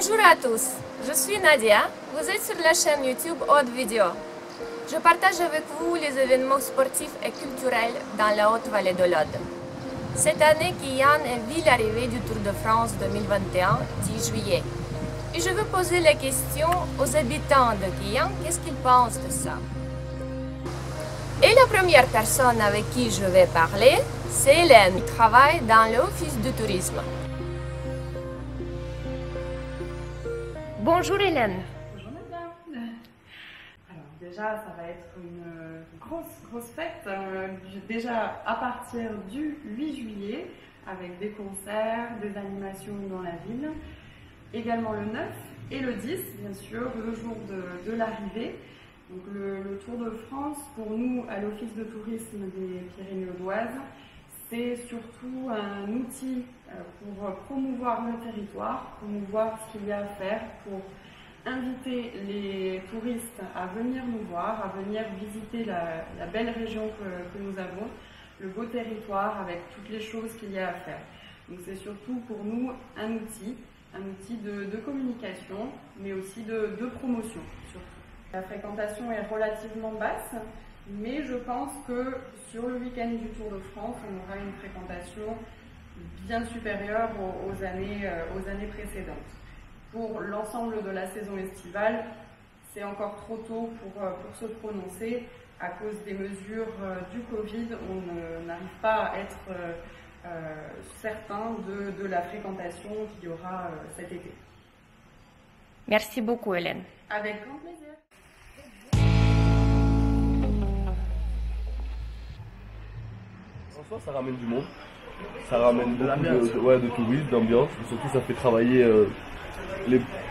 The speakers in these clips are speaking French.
Bonjour à tous, je suis Nadia, vous êtes sur la chaîne YouTube Haute Vidéo. Je partage avec vous les événements sportifs et culturels dans la Haute-Vallée de l'Aude. Cette année, Quillan vit l'arrivée du Tour de France 2021, 10 juillet. Et je veux poser la question aux habitants de Quillan, qu'est-ce qu'ils pensent de ça? Et la première personne avec qui je vais parler, c'est Hélène, qui travaille dans l'Office du tourisme. Bonjour Hélène. Bonjour madame. Alors déjà, ça va être une grosse fête. Déjà à partir du 8 juillet, avec des concerts, des animations dans la ville. Également le 9 et le 10, bien sûr, le jour de l'arrivée. Donc le Tour de France, pour nous, à l'Office de tourisme des Pyrénées-Audoises, c'est surtout un outil pour promouvoir le territoire, promouvoir ce qu'il y a à faire, pour inviter les touristes à venir nous voir, à venir visiter la belle région que nous avons, le beau territoire avec toutes les choses qu'il y a à faire. Donc c'est surtout pour nous un outil de communication, mais aussi de promotion surtout. La fréquentation est relativement basse, mais je pense que sur le week-end du Tour de France, on aura une fréquentation bien supérieure aux années précédentes. Pour l'ensemble de la saison estivale, c'est encore trop tôt pour se prononcer. À cause des mesures du Covid, on n'arrive pas à être certain de la fréquentation qu'il y aura cet été. Merci beaucoup Hélène. Avec grand plaisir. En soi, ça ramène du monde, ça ramène beaucoup de touristes, d'ambiance, et surtout ça fait travailler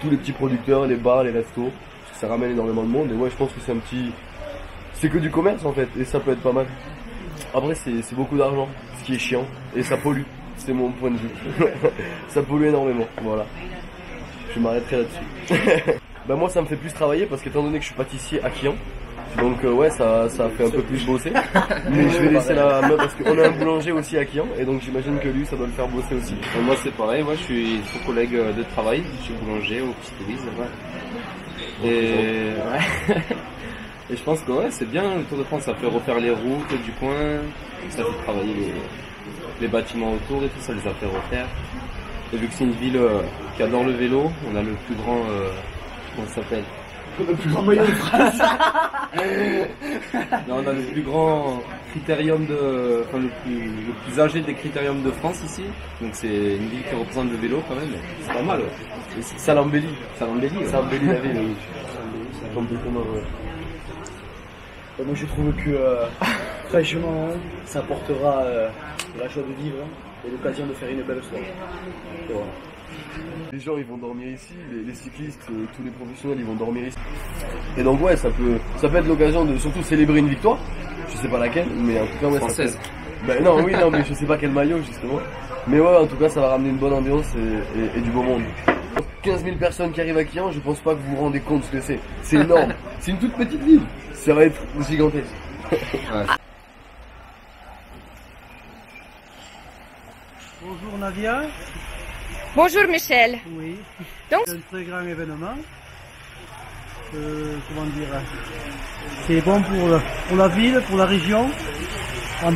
tous les petits producteurs, les bars, les restos, parce que ça ramène énormément de monde, et ouais, je pense que c'est que du commerce en fait, et ça peut être pas mal. Après, c'est beaucoup d'argent, ce qui est chiant, et ça pollue, c'est mon point de vue. Ça pollue énormément, voilà. Je m'arrêterai là-dessus. Bah moi, ça me fait plus travailler, parce qu'étant donné que je suis pâtissier à Quillan, donc ouais, ça fait un peu plus bosser, mais je vais laisser la main parce qu'on a un boulanger aussi à Quillan, et donc j'imagine que lui, ça doit le faire bosser aussi. Et moi c'est pareil, moi je suis son collègue de travail, je suis boulanger au Petit Tourisme. Et et je pense que ouais, c'est bien, le Tour de France, ça fait refaire les routes du coin, ça fait travailler les bâtiments autour et tout, ça les a fait refaire. Et vu que c'est une ville qui adore le vélo, on a le plus grand, comment ça s'appelle? Le plus grand maillot de France. Non, on a le plus grand critérium le plus âgé des critériums de France ici. Donc c'est une ville qui représente le vélo quand même. C'est pas mal. Ouais. Ça l'embellit. Ça l'embellit. Ouais. Ça embellit la ville. Oui. Ça complètement. Moi je trouve que franchement, ça apportera la joie de vivre et l'occasion de faire une belle soirée. Et voilà. Les gens ils vont dormir ici, les cyclistes, tous les professionnels ils vont dormir ici. Et donc ouais, ça peut être l'occasion de surtout célébrer une victoire. Je sais pas laquelle, mais en tout cas ouais, française. Ça peut... non, mais je sais pas quel maillot justement. Mais ouais, en tout cas ça va ramener une bonne ambiance et du beau monde. 15 000 personnes qui arrivent à Quillan, je pense pas que vous vous rendez compte ce que c'est. C'est énorme. C'est une toute petite ville. Ça va être gigantesque. Ouais. Bonjour Nadia. Bonjour Michel. Oui. Donc C'est un très grand événement. Comment dire? C'est bon pour la ville, pour la région. En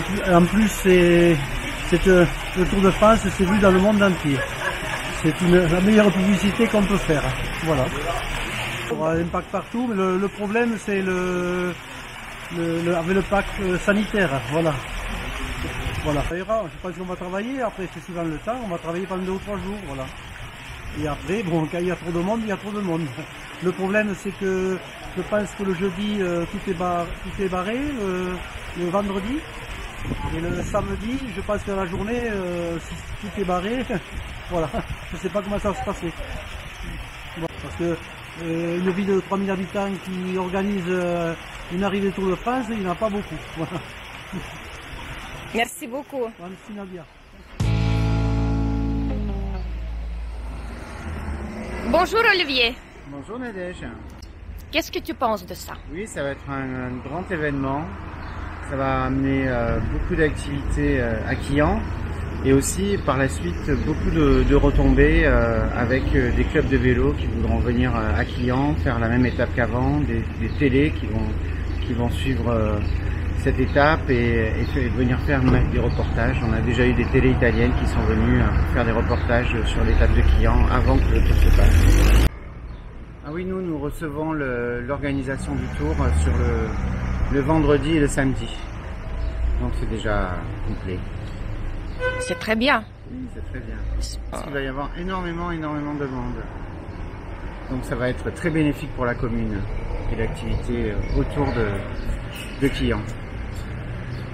plus, le Tour de France, c'est vu dans le monde entier. C'est la meilleure publicité qu'on peut faire. Voilà. Il y aura un impact partout, mais le problème c'est avec le pack sanitaire. Voilà. Voilà. Ça ira, je pense qu'on va travailler, après c'est suivant le temps, on va travailler pendant 2 ou 3 jours, voilà. Et après, bon, quand il y a trop de monde, il y a trop de monde. Le problème c'est que je pense que le jeudi tout est barré, le vendredi, et le samedi, je pense que la journée, tout est barré, voilà. Je sais pas comment ça va se passer. Bon, parce que une ville de 3000 habitants qui organise une arrivée Tour de France, il n'y en a pas beaucoup. Voilà. merci beaucoup. Merci Nadia. Bonjour Olivier. Bonjour Nadège. Qu'est-ce que tu penses de ça? Oui, ça va être un grand événement. Ça va amener beaucoup d'activités à Quillan. Et aussi par la suite beaucoup de retombées avec des clubs de vélo qui voudront venir à Quillan, faire la même étape qu'avant, des télés qui vont suivre cette étape et venir faire des reportages. On a déjà eu des télés italiennes qui sont venues faire des reportages sur l'étape de Quillan avant que le tour se passe. Ah oui, nous recevons l'organisation du tour sur le vendredi et le samedi. Donc c'est déjà complet. C'est très bien. Oui, c'est très bien. Parce qu'il va y avoir énormément de monde. Donc ça va être très bénéfique pour la commune et l'activité autour de Quillan.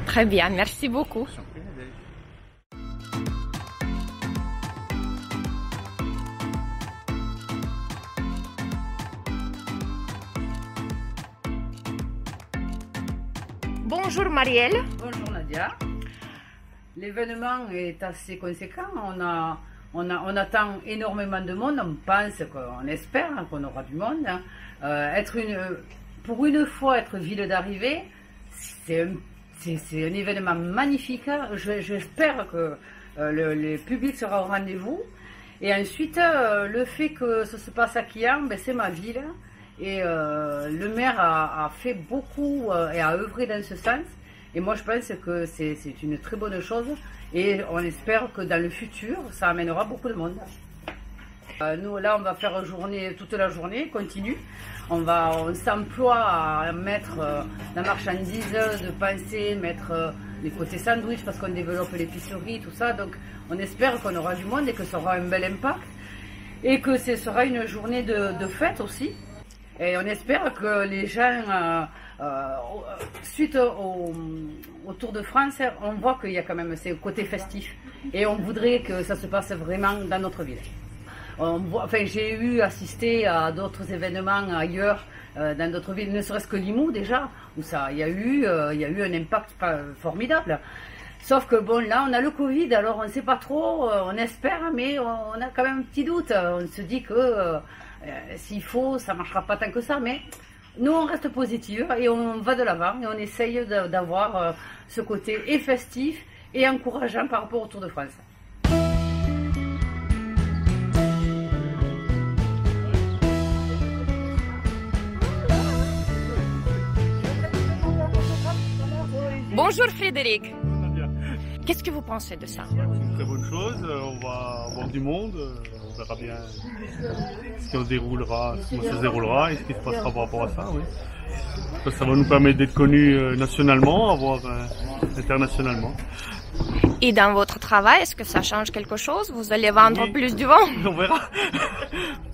Très bien, merci beaucoup. Bonjour Marielle. Bonjour Nadia. L'événement est assez conséquent. On attend énormément de monde. On pense, on espère qu'on aura du monde. Pour une fois, être ville d'arrivée, c'est un événement magnifique. J'espère que le public sera au rendez-vous. Et ensuite, le fait que ça se passe à Quillan, c'est ma ville. Et le maire a fait beaucoup et a œuvré dans ce sens. Et moi, je pense que c'est une très bonne chose. Et on espère que dans le futur, ça amènera beaucoup de monde. Nous, là, on va faire toute la journée, continue. On s'emploie à mettre la marchandise de pensée, mettre les côtés sandwich parce qu'on développe l'épicerie, tout ça. Donc, on espère qu'on aura du monde et que ça aura un bel impact. Et que ce sera une journée de fête aussi. Et on espère que les gens, suite au Tour de France, on voit qu'il y a quand même ce côté festif. Et on voudrait que ça se passe vraiment dans notre ville. J'ai eu assisté à d'autres événements ailleurs, dans d'autres villes, ne serait-ce que Limoux déjà, où il y a eu un impact formidable. Sauf que bon, là on a le Covid, alors on ne sait pas trop, on espère, mais on a quand même un petit doute. On se dit que s'il faut, ça ne marchera pas tant que ça, mais nous on reste positifs et on va de l'avant et on essaye d'avoir ce côté et festif et encourageant par rapport au Tour de France. Bonjour Frédéric. Qu'est-ce que vous pensez de ça? C'est une très bonne chose, on va avoir du monde, on verra bien comment ça se déroulera et ce qui se passera par rapport à ça. Oui. Ça va nous permettre d'être connus nationalement, voire internationalement. Et dans votre travail, est-ce que ça change quelque chose? Vous allez vendre plus du vent? On verra.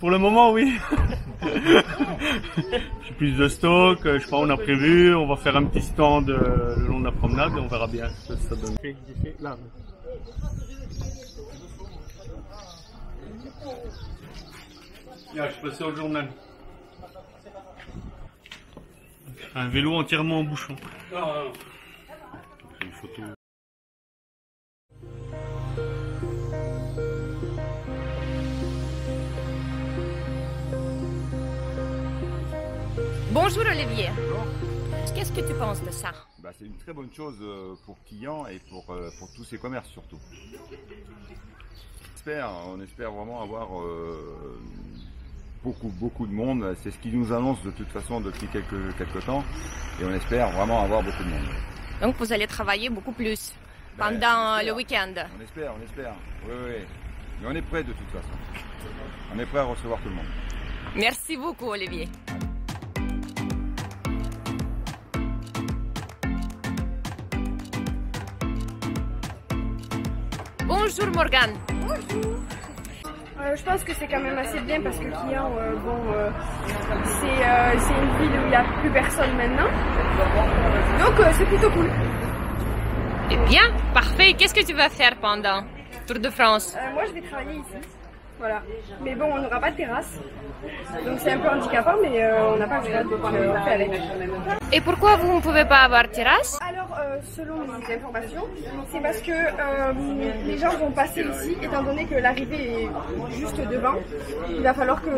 Pour le moment, oui. J'ai plus de stock, je sais pas, on a prévu, on va faire un petit stand le long de la promenade et on verra bien ce que ça donne. Là. Là, je passais au journal. Un vélo entièrement en bouchon. Une photo. Bonjour Olivier. Qu'est-ce que tu penses de ça? C'est une très bonne chose pour Quillan et pour tous ces commerces surtout. On espère vraiment avoir beaucoup de monde. C'est ce qu'ils nous annoncent de toute façon depuis quelques temps et on espère vraiment avoir beaucoup de monde. Donc vous allez travailler beaucoup plus pendant le week-end? On espère. Oui. Mais on est prêt de toute façon. On est prêt à recevoir tout le monde. Merci beaucoup Olivier. Bonjour Morgane. Bonjour. Je pense que c'est quand même assez bien parce que Quillan, c'est une ville où il n'y a plus personne maintenant. Donc c'est plutôt cool. Eh bien, parfait. Qu'est-ce que tu vas faire pendant Tour de France? Moi je vais travailler ici. Voilà. Mais bon, on n'aura pas de terrasse. Donc c'est un peu handicapant, mais on n'a pas le choix, donc on fait avec. Et pourquoi vous ne pouvez pas avoir terrasse? Alors, selon les informations, c'est parce que les gens vont passer ici, étant donné que l'arrivée est juste devant. Il va falloir que...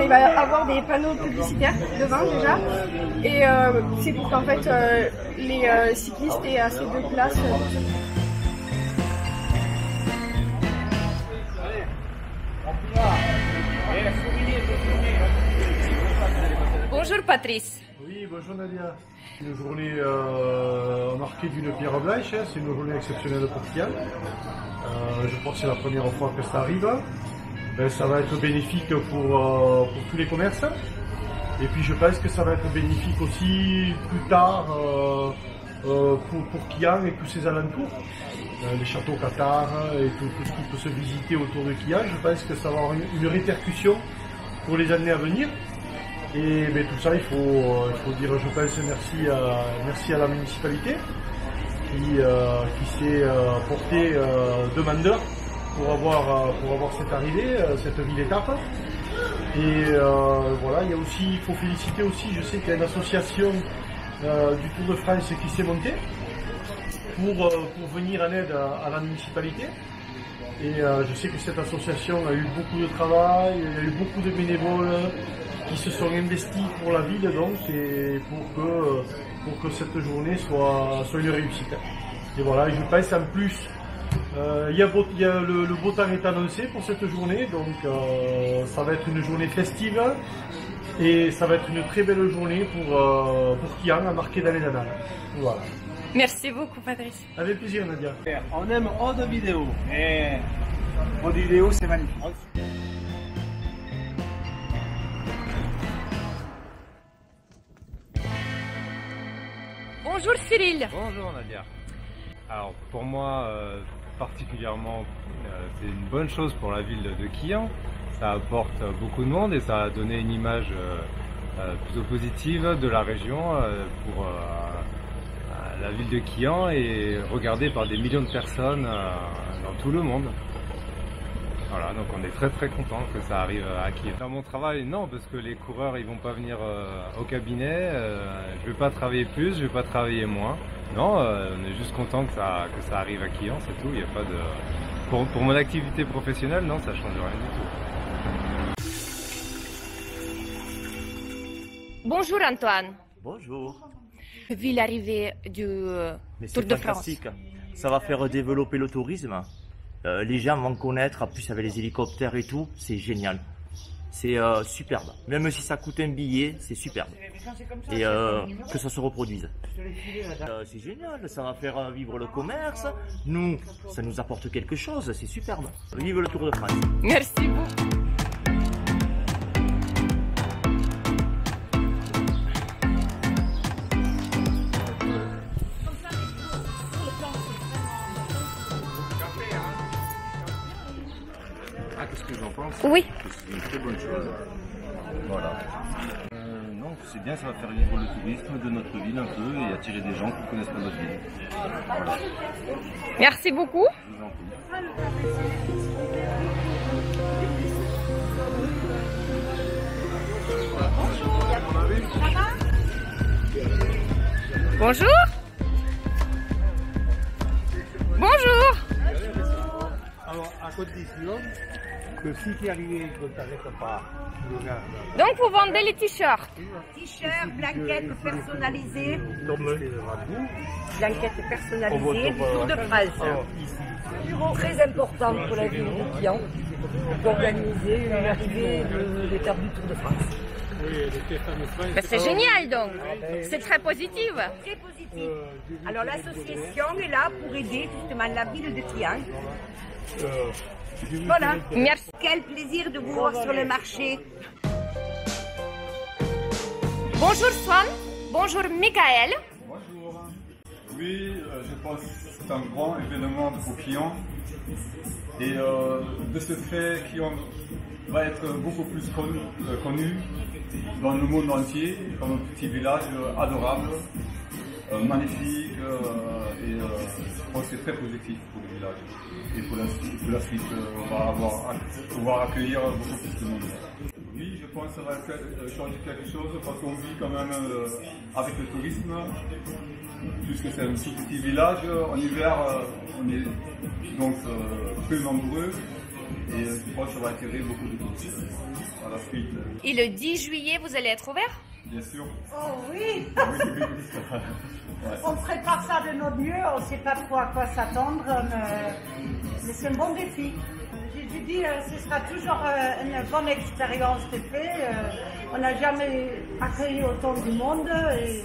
il va y avoir des panneaux publicitaires devant déjà. Et c'est pour qu'en fait, les cyclistes aient assez de place. Bonjour Patrice. Oui, bonjour Nadia. Une journée marquée d'une pierre blanche, c'est une journée exceptionnelle pour Kian. Je crois que c'est la première fois que ça arrive. Ça va être bénéfique pour tous les commerces. Et puis je pense que ça va être bénéfique aussi plus tard pour Kian et tous ses alentours. Les châteaux Qatar et tout ce qui peut se visiter autour de Kian. Je pense que ça va avoir une répercussion pour les années à venir. Et tout ça, il faut dire, je pense, merci à la municipalité qui s'est porté demandeur pour avoir cette arrivée, cette ville étape. Et voilà, il faut féliciter aussi, je sais qu'il y a une association du Tour de France qui s'est montée pour venir en aide à la municipalité. Et je sais que cette association a eu beaucoup de travail, il y a eu beaucoup de bénévoles qui se sont investis pour la ville donc, et pour que cette journée soit une réussite. Et voilà, je pense en plus, le beau temps est annoncé pour cette journée, donc ça va être une journée festive et ça va être une très belle journée pour Kian à marquer dans les annales. Voilà. Merci beaucoup Patrice. Avec plaisir Nadia. On aime autre vidéo, mais autre vidéo c'est magnifique. Bonjour Cyril. Bonjour Nadia. Alors pour moi particulièrement c'est une bonne chose pour la ville de Quillan. Ça apporte beaucoup de monde et ça a donné une image plutôt positive de la région pour la ville de Quillan et regardée par des millions de personnes dans tout le monde. Voilà, donc on est très content que ça arrive à Quillan. Dans mon travail, non, parce que les coureurs ils vont pas venir au cabinet, je vais pas travailler plus, je vais pas travailler moins. Non, on est juste content que ça arrive à Quillan, c'est tout. Il y a pas de... pour mon activité professionnelle, non, ça change rien du tout. Bonjour Antoine. Bonjour. Vu l'arrivée du Tour de France. Ça va faire développer le tourisme. Les gens vont connaître, en plus avec les hélicoptères et tout, c'est génial. C'est superbe. Même si ça coûte un billet, c'est superbe. Et que ça se reproduise. C'est génial, ça va faire vivre le commerce. Nous, ça nous apporte quelque chose, c'est superbe. Vive le Tour de France. Merci beaucoup. Qu'est-ce que j'en pense? Oui. C'est une très bonne chose. Voilà. Non, c'est bien, ça va faire vivre le tourisme de notre ville un peu et attirer des gens qui ne connaissent pas notre ville. Voilà. Merci beaucoup. Je vous en prie. Bonjour. Bonjour. Alors, à condition que si tu es arrivé, qu'on ne t'arrête pas, Donc vous vendez les t-shirts. T-shirts, blanquettes personnalisées. Blanquettes Oh, personnalisées du Tour de France. Très important pour la ville de Quillan d'organiser une arrivée de l'étape du Tour de France. C'est génial donc. C'est très positif. Très positif. Alors l'association est là pour aider justement la ville de Quillan. Voilà. Merci. Quel plaisir de vous voir sur le marché. Bonjour Swan. Bonjour Michael. Bonjour. Oui, je pense que c'est un grand événement pour Quillan. Et de ce fait, Quillan va être beaucoup plus connu dans le monde entier comme un petit village adorable, magnifique et je pense que c'est très positif pour le village. Et pour la suite, on va pouvoir accueillir beaucoup plus de monde. Oui, je pense que ça va changer quelque chose parce qu'on vit quand même avec le tourisme. Puisque c'est un petit village, en hiver on est donc peu nombreux et je pense que ça va attirer beaucoup de touristes à la suite. Et le 10 juillet, vous allez être ouvert? Bien sûr. Oh oui. Ouais. On prépare ça de notre mieux, on ne sait pas trop à quoi s'attendre, mais c'est un bon défi. J'ai dis, ce sera toujours une bonne expérience de fait. On n'a jamais accueilli autant de monde et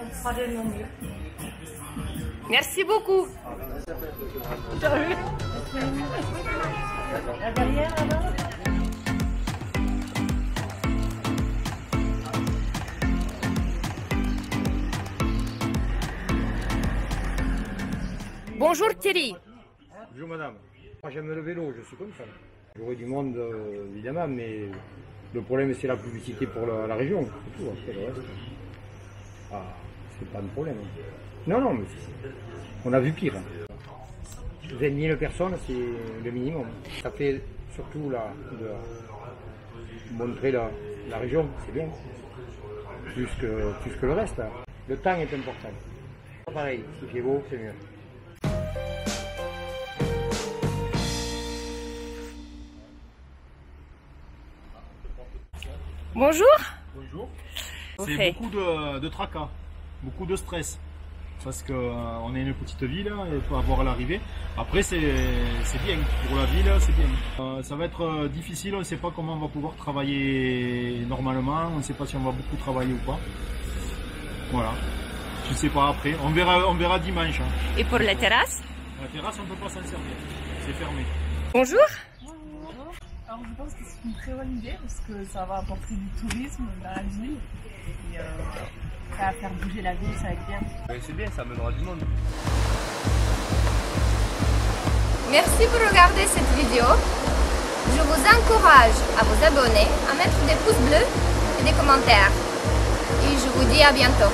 on fera de nos mieux. Merci beaucoup. Derrière, alors. Bonjour Thierry. Bonjour madame. Moi j'aime le vélo, je suis comme ça. J'aurai du monde évidemment, mais le problème c'est la publicité pour la région, c'est tout. Après le reste, c'est pas un problème. Non, mais on a vu pire. 20 000 personnes, c'est le minimum. Ça fait surtout montrer la région, c'est bien. Plus que le reste. Le temps est important. Pareil, s'il fait beau, c'est mieux. Bonjour. Bonjour. Ok. C'est beaucoup de tracas, beaucoup de stress. Parce qu'on est une petite ville et il faut avoir l'arrivée. Après, c'est bien. Pour la ville, c'est bien. Ça va être difficile. On ne sait pas comment on va pouvoir travailler normalement. On ne sait pas si on va beaucoup travailler ou pas. Voilà. Je ne sais pas après. On verra dimanche. Et pour la terrasse? La terrasse, on ne peut pas s'en servir. C'est fermé. Bonjour. Alors je pense que c'est une très bonne idée parce que ça va apporter du tourisme dans la ville et ça va faire bouger la ville, ça va être bien. Oui, c'est bien, ça amènera du monde. Merci pour regarder cette vidéo. Je vous encourage à vous abonner, à mettre des pouces bleus et des commentaires. Et je vous dis à bientôt.